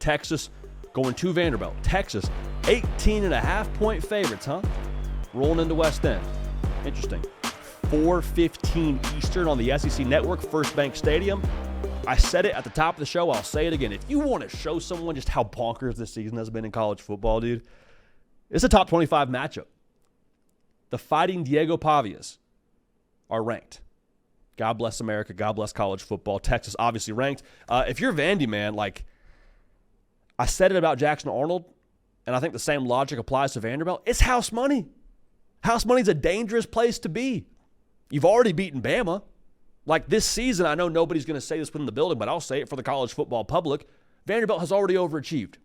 Texas going to Vanderbilt. Texas, 18.5-point favorites, huh? Rolling into West End. Interesting. 4:15 Eastern on the SEC Network, First Bank Stadium. I said it at the top of the show. I'll say it again. If you want to show someone just how bonkers this season has been in college football, dude, it's a top 25 matchup. The Fighting Diego Pavias are ranked. God bless America. God bless college football. Texas obviously ranked. If you're Vandy, man, like I said it about Jackson Arnold, and I think the same logic applies to Vanderbilt. It's house money. House money is a dangerous place to be. You've already beaten Bama. Like this season, I know nobody's going to say this within the building, but I'll say it for the college football public. Vanderbilt has already overachieved,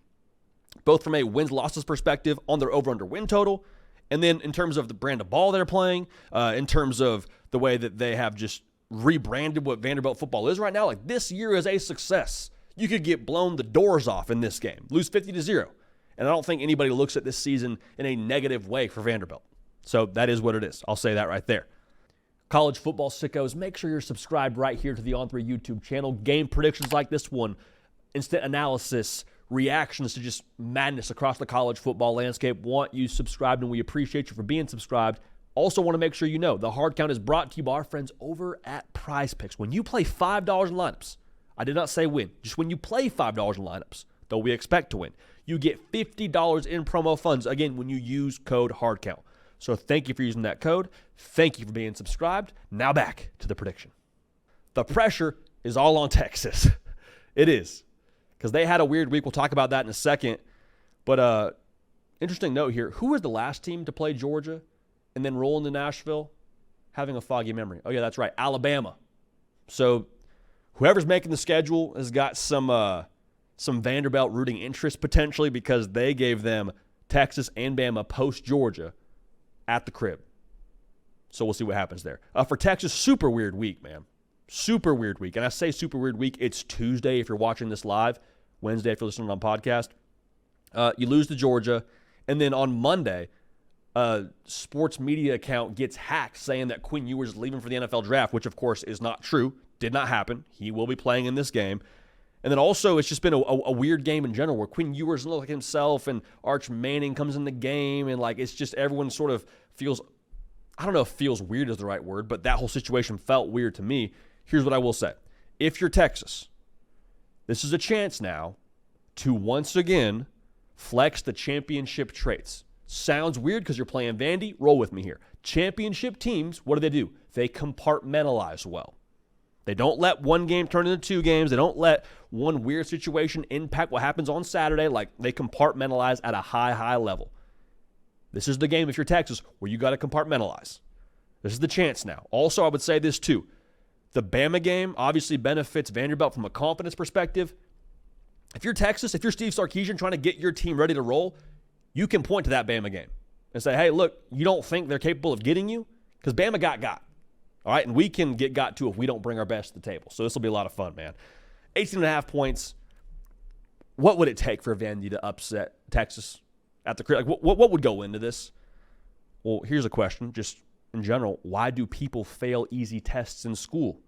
both from a wins-losses perspective on their over-under win total, and then in terms of the brand of ball they're playing, in terms of the way that they have just rebranded what Vanderbilt football is right now. Like this year is a success. You could get blown the doors off in this game, lose 50-0. And I don't think anybody looks at this season in a negative way for Vanderbilt. So that is what it is. I'll say that right there. College football sickos, make sure you're subscribed right here to the On3 YouTube channel. Game predictions like this one, instant analysis, reactions to just madness across the college football landscape. Want you subscribed, and we appreciate you for being subscribed. Also want to make sure you know the hard count is brought to you by our friends over at Prize Picks. When you play $5 in lineups, I did not say win, just when you play $5 in lineups, though we expect to win, you get $50 in promo funds, again, when you use code HARDCOUNT. So thank you for using that code. Thank you for being subscribed. Now back to the prediction. The pressure is all on Texas. It is. Because they had a weird week. We'll talk about that in a second. But interesting note here. Who was the last team to play Georgia and then roll into Nashville? Having a foggy memory. Oh, yeah, that's right. Alabama. So whoever's making the schedule has got some Vanderbilt rooting interest potentially because they gave them Texas and Bama post-Georgia at the crib. So we'll see what happens there. For Texas, super weird week, man. Super weird week. And I say super weird week. It's Tuesday if you're watching this live. Wednesday if you're listening on podcast. You lose to Georgia. And then on Monday, a sports media account gets hacked saying that Quinn Ewers is leaving for the NFL draft, which of course is not true. Did not happen. He will be playing in this game. And then also, it's just been a weird game in general where Quinn Ewers doesn't look like himself and Arch Manning comes in the game. And, like, it's just everyone sort of feels, I don't know if feels weird is the right word, but that whole situation felt weird to me. Here's what I will say. If you're Texas, this is a chance now to once again flex the championship traits. Sounds weird because you're playing Vandy. Roll with me here. Championship teams, what do? They compartmentalize well. They don't let one game turn into two games. They don't let one weird situation impact what happens on Saturday. Like, they compartmentalize at a high level. This is the game, if you're Texas, where you got to compartmentalize. This is the chance now. Also, I would say this too. The Bama game obviously benefits Vanderbilt from a confidence perspective. If you're Texas, if you're Steve Sarkisian trying to get your team ready to roll, you can point to that Bama game and say, hey, look, you don't think they're capable of getting you? Because Bama got. All right, and we can get got too if we don't bring our best to the table. So this will be a lot of fun, man. 18.5 points. What would it take for Vandy to upset Texas at the crib? Like, what would go into this? Well, here's a question, just in general. Why do people fail easy tests in school?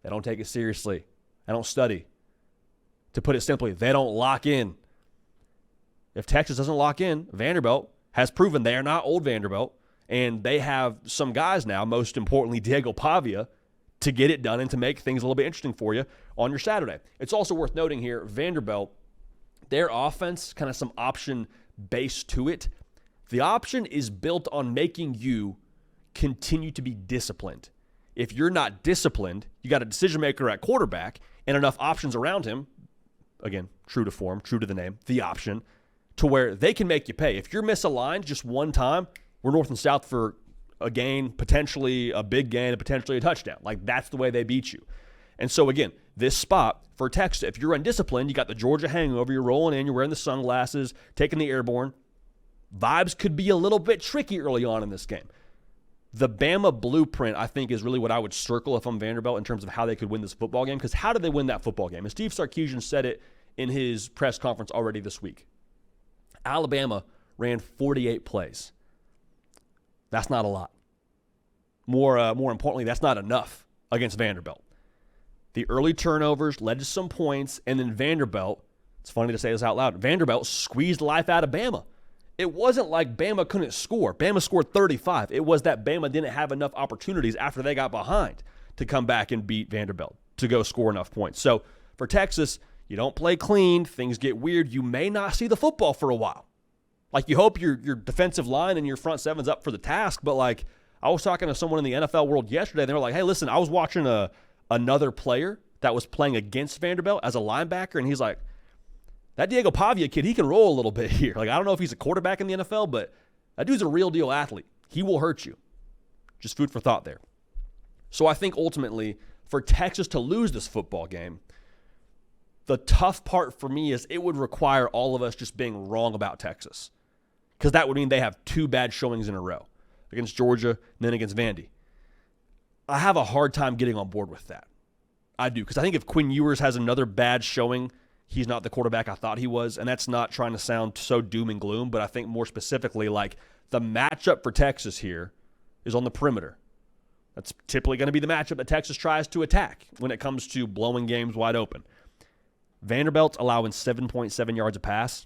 They don't take it seriously. They don't study. To put it simply, they don't lock in. If Texas doesn't lock in, Vanderbilt has proven they are not old Vanderbilt. And they have some guys now, most importantly Diego Pavia, to get it done and to make things a little bit interesting for you on your Saturday. It's also worth noting here, Vanderbilt, their offense, kind of some option base to it. The option is built on making you continue to be disciplined. If you're not disciplined, you got a decision maker at quarterback and enough options around him, again, true to form, true to the name, the option, to where they can make you pay. If you're misaligned just one time, we're north and south for a gain, potentially a big gain, and potentially a touchdown. Like, that's the way they beat you. And so, again, this spot for Texas, if you're undisciplined, you got the Georgia hangover, you're rolling in, you're wearing the sunglasses, taking the airborne. Vibes could be a little bit tricky early on in this game. The Bama blueprint, I think, is really what I would circle if I'm Vanderbilt in terms of how they could win this football game. Because how did they win that football game? And Steve Sarkisian said it in his press conference already this week. Alabama ran 48 plays. That's not a lot. More importantly, that's not enough against Vanderbilt. The early turnovers led to some points, and then Vanderbilt It's funny to say this out loud. Vanderbilt squeezed life out of Bama. It wasn't like Bama couldn't score. Bama scored 35. It was that Bama didn't have enough opportunities after they got behind to come back and beat Vanderbilt, to go score enough points. So for Texas, you don't play clean. Things get weird. You may not see the football for a while. Like, you hope your defensive line and your front seven's up for the task, but like, I was talking to someone in the NFL world yesterday, and they were like, hey, listen, I was watching another player that was playing against Vanderbilt as a linebacker, and he's like, that Diego Pavia kid, he can roll a little bit here. Like, I don't know if he's a quarterback in the NFL, but that dude's a real deal athlete. He will hurt you. Just food for thought there. So I think ultimately for Texas to lose this football game, the tough part for me is it would require all of us just being wrong about Texas, because that would mean they have 2 bad showings in a row, against Georgia and then against Vandy. I have a hard time getting on board with that. I do, because I think if Quinn Ewers has another bad showing, he's not the quarterback I thought he was, and that's not trying to sound so doom and gloom, but I think more specifically, like, the matchup for Texas here is on the perimeter. That's typically going to be the matchup that Texas tries to attack when it comes to blowing games wide open. Vanderbilt's allowing 7.7 yards a pass,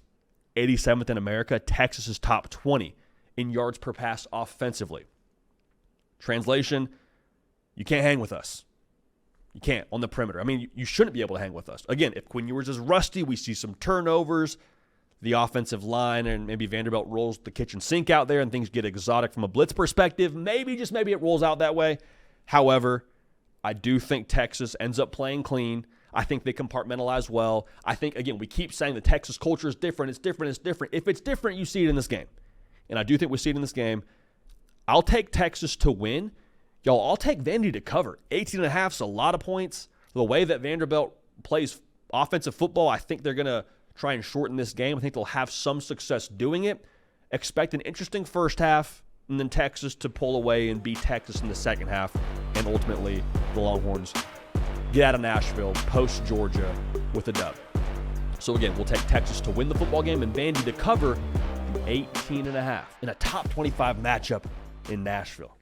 87th in America. Texas is top 20 in yards per pass offensively. Translation, you can't hang with us. You can't on the perimeter. I mean, you shouldn't be able to hang with us. Again, if Quinn Ewers is rusty, we see some turnovers, the offensive line, and maybe Vanderbilt rolls the kitchen sink out there and things get exotic from a blitz perspective. Maybe, just maybe, it rolls out that way. However, I do think Texas ends up playing clean. I think they compartmentalize well. I think, again, we keep saying the Texas culture is different. It's different. It's different. If it's different, you see it in this game. And I do think we see it in this game. I'll take Texas to win. Y'all, I'll take Vandy to cover. 18.5 is a lot of points. The way that Vanderbilt plays offensive football, I think they're going to try and shorten this game. I think they'll have some success doing it. Expect an interesting first half, and then Texas to pull away and beat Texas in the second half. And ultimately, the Longhorns get out of Nashville post-Georgia with a dub. So again, we'll take Texas to win the football game and Vandy to cover the 18.5 in a top 25 matchup in Nashville.